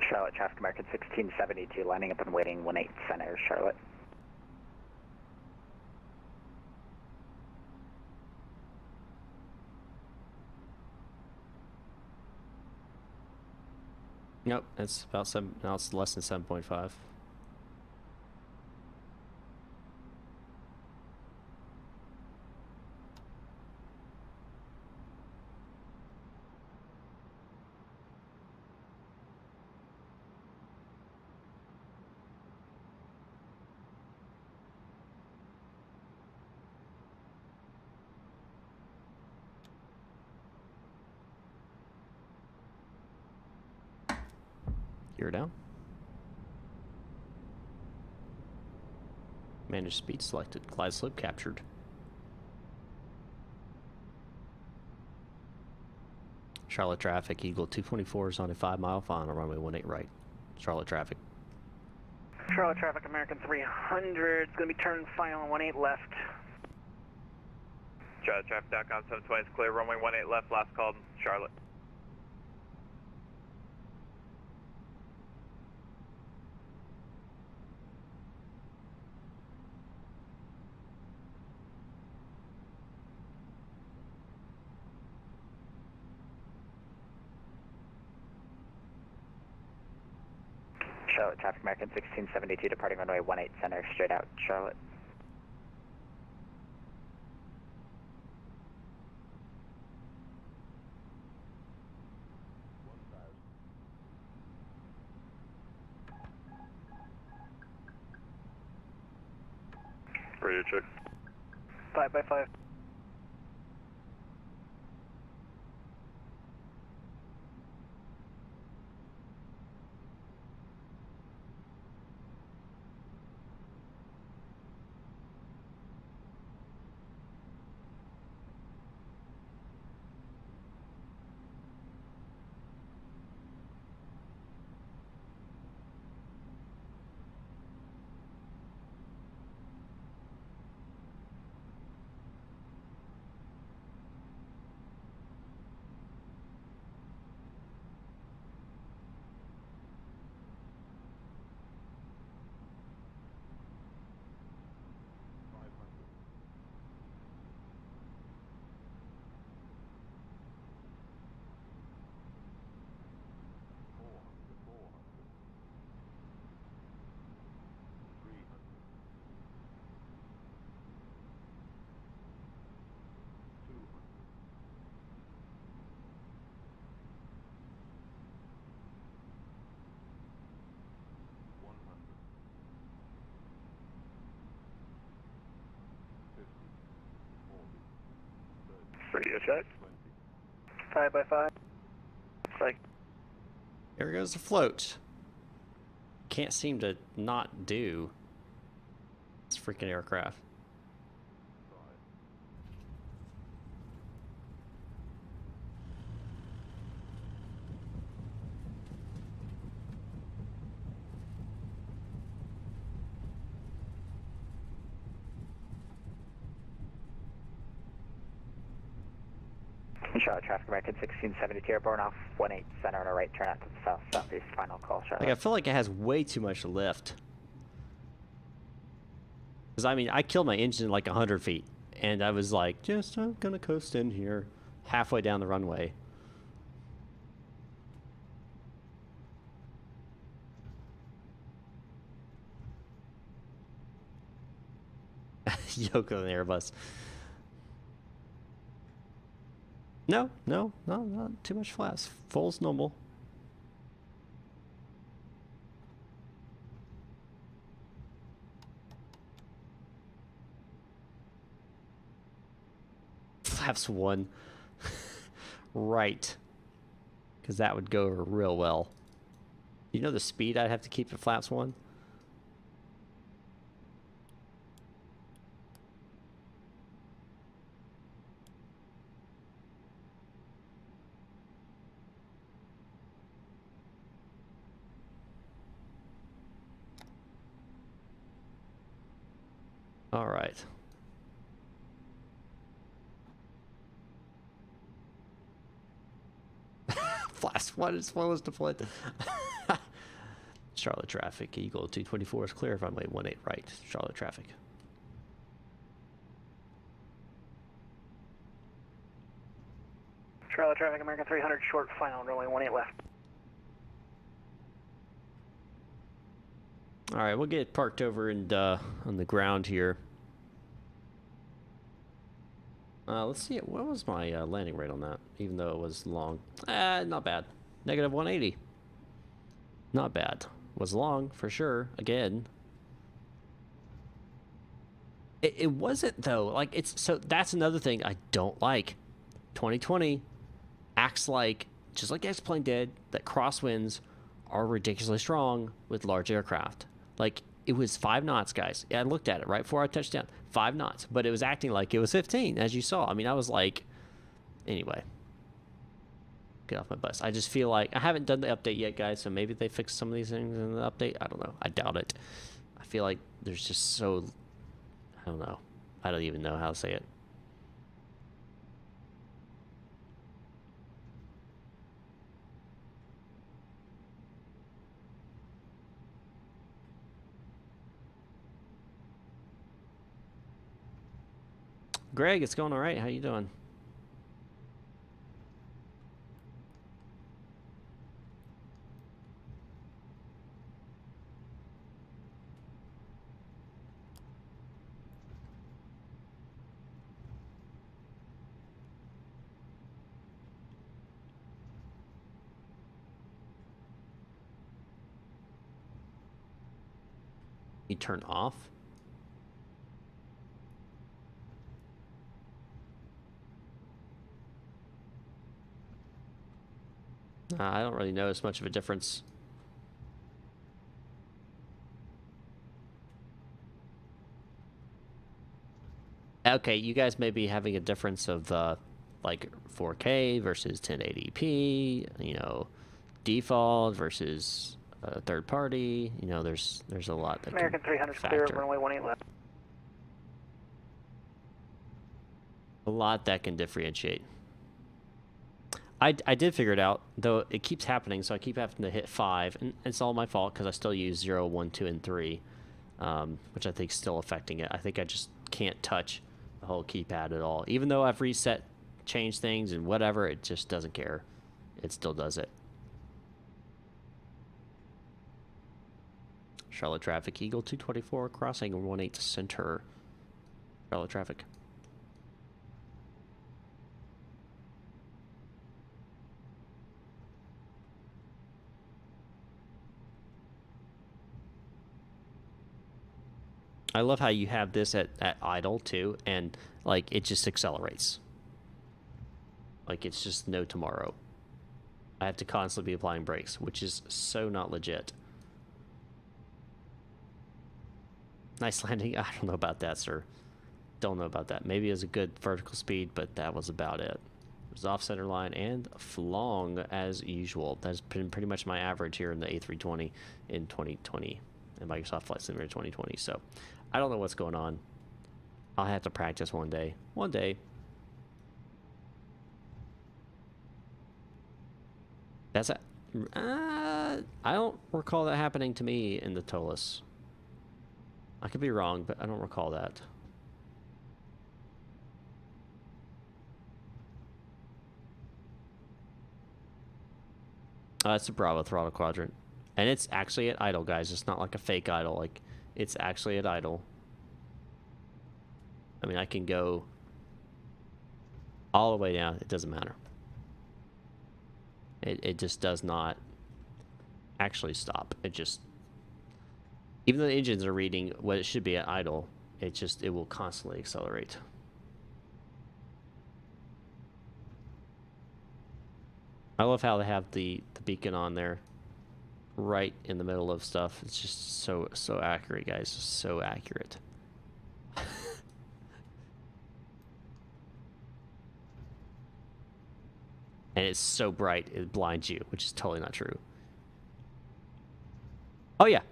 Charlotte traffic, American 1672, lining up and waiting 18 center, Charlotte. Nope, it's about 7, now it's less than 7.5. Gear down. Manage speed selected. Glide slope captured. Charlotte traffic, Eagle 224 is on a 5-mile final, runway 18 right. Charlotte traffic. Charlotte traffic, American 300, it's going to be turn final 18 left. Charlotte traffic.com 720 is clear, runway 18 left, last call, Charlotte. Charlotte traffic, American 1672, departing runway 18 center, straight out, Charlotte. Radio check. 5x5. Radio check. 5x5. Like, There goes the float. Can't seem to not do this freaking aircraft. Charlotte traffic, American 1672, airborne off 18 center on a right turn out to the south southeast, final call, Charlotte. Like, I feel like it has way too much lift. Because, I mean, I killed my engine like 100 feet. And I was like, just, I'm going to coast in here halfway down the runway. Yoko and Airbus. No, not too much flaps. Full's normal. Flaps 1. Right. Because that would go real well. You know the speed I'd have to keep at flaps 1? All right. Flaps 1 is slowest deployed. Charlotte traffic, Eagle 224 is clear, runway 18 right. Charlotte traffic. Charlotte traffic, American 300, short final, runway 18 left. All right, we'll get parked over and on the ground here. Let's see, what was my landing rate on that? Even though it was long, not bad. Negative 180. Not bad. Was long for sure. Again, it wasn't though. Like it's so that's another thing I don't like. 2020 acts like just like X-Plane did that crosswinds are ridiculously strong with large aircraft. Like, it was 5 knots, guys. I looked at it right before I touched down. 5 knots. But it was acting like it was 15, as you saw. I mean, I was like... Anyway. Get off my bus. I just feel like I haven't done the update yet, guys, so maybe they fixed some of these things in the update. I don't know. I doubt it. I feel like there's just so... I don't know. I don't even know how to say it. Greg, it's going all right. How you doing? You turn off? I don't really notice much of a difference. Okay, you guys may be having a difference of like 4K versus 1080p, you know, default versus third party. You know, there's a lot that American 300 clear, runway 18 left. A lot that can differentiate. I did figure it out, though it keeps happening, so I keep having to hit 5, and it's all my fault because I still use 0, 1, 2, and 3, which I think is still affecting it. I think I just can't touch the whole keypad at all. Even though I've reset, changed things, and whatever, it just doesn't care. It still does it. Charlotte traffic, Eagle 224, crossing 18 center. Charlotte traffic. I love how you have this at idle too, and like it just accelerates. Like it's just no tomorrow. I have to constantly be applying brakes, which is so not legit. Nice landing. I don't know about that, sir. Don't know about that. Maybe it was a good vertical speed, but that was about it. It was off center line and flong as usual. That's been pretty much my average here in the A320 in 2020 and Microsoft Flight Simulator 2020. So I don't know what's going on. I'll have to practice one day. One day. That's a... I don't recall that happening to me in the TOLUS. I could be wrong, but I don't recall that. That's a Bravo throttle quadrant. And it's actually at idle, guys. It's not like a fake idle. Like, it's actually at idle. I mean, I can go all the way down. It doesn't matter. It just does not actually stop. It just... Even though the engines are reading what it should be at idle, it will constantly accelerate. I love how they have the beacon on there, right in the middle of stuff. It's just so accurate, guys. So accurate. And it's so bright it blinds you, which is totally not true. Oh yeah,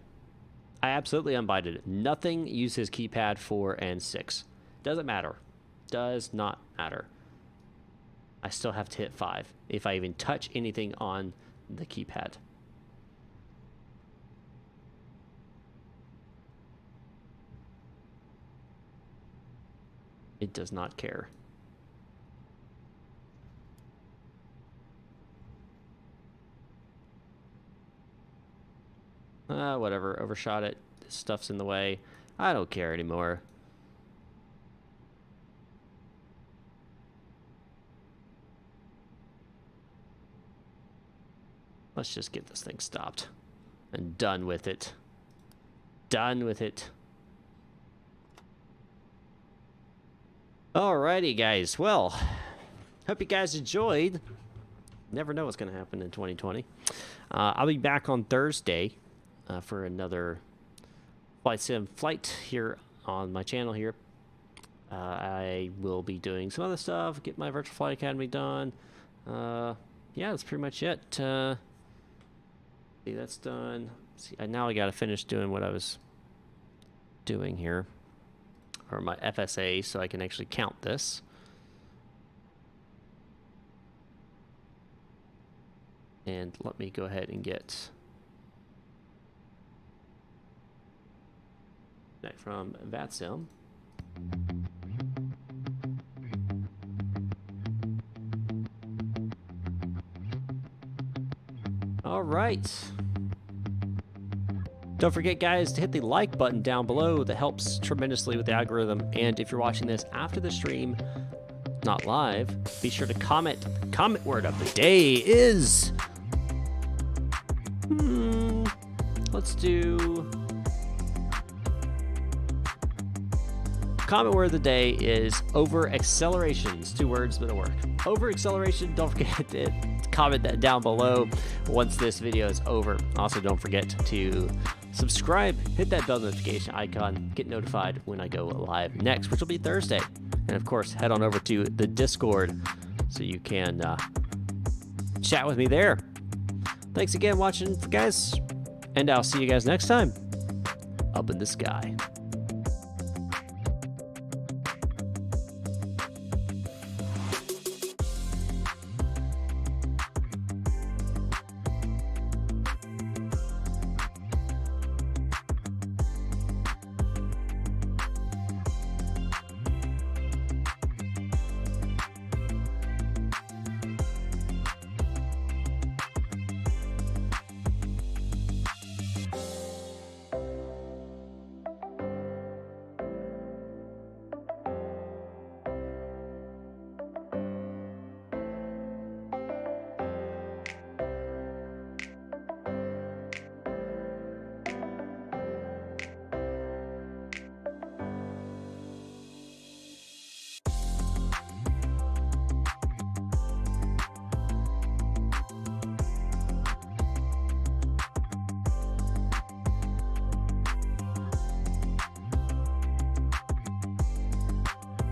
I absolutely unbinded it. Nothing uses keypad 4 and 6. Doesn't matter. Does not matter. I still have to hit 5 if I even touch anything on the keypad. It does not care. Whatever. Overshot it. This stuff's in the way. I don't care anymore. Let's just get this thing stopped and done with it. Done with it. Alrighty, guys. Well, hope you guys enjoyed. Never know what's going to happen in 2020. I'll be back on Thursday for another flight sim flight here on my channel here. I will be doing some other stuff, get my Virtual Flight Academy done. yeah, that's pretty much it. See, that's done. See, now I got to finish doing what I was doing here, or my FSA, so I can actually count this. And let me go ahead and get that from VATSIM. All right. Don't forget, guys, to hit the like button down below. That helps tremendously with the algorithm. And if you're watching this after the stream, not live, be sure to comment. The comment word of the day is... let's do... Comment word of the day is over accelerations. 2 words, but it'll work. Over acceleration. Don't forget to comment that down below once this video is over. Also, don't forget to subscribe, hit that bell notification icon, get notified when I go live next, which will be Thursday. And of course, head on over to the Discord so you can chat with me there. Thanks again for watching, guys, and I'll see you guys next time up in the sky.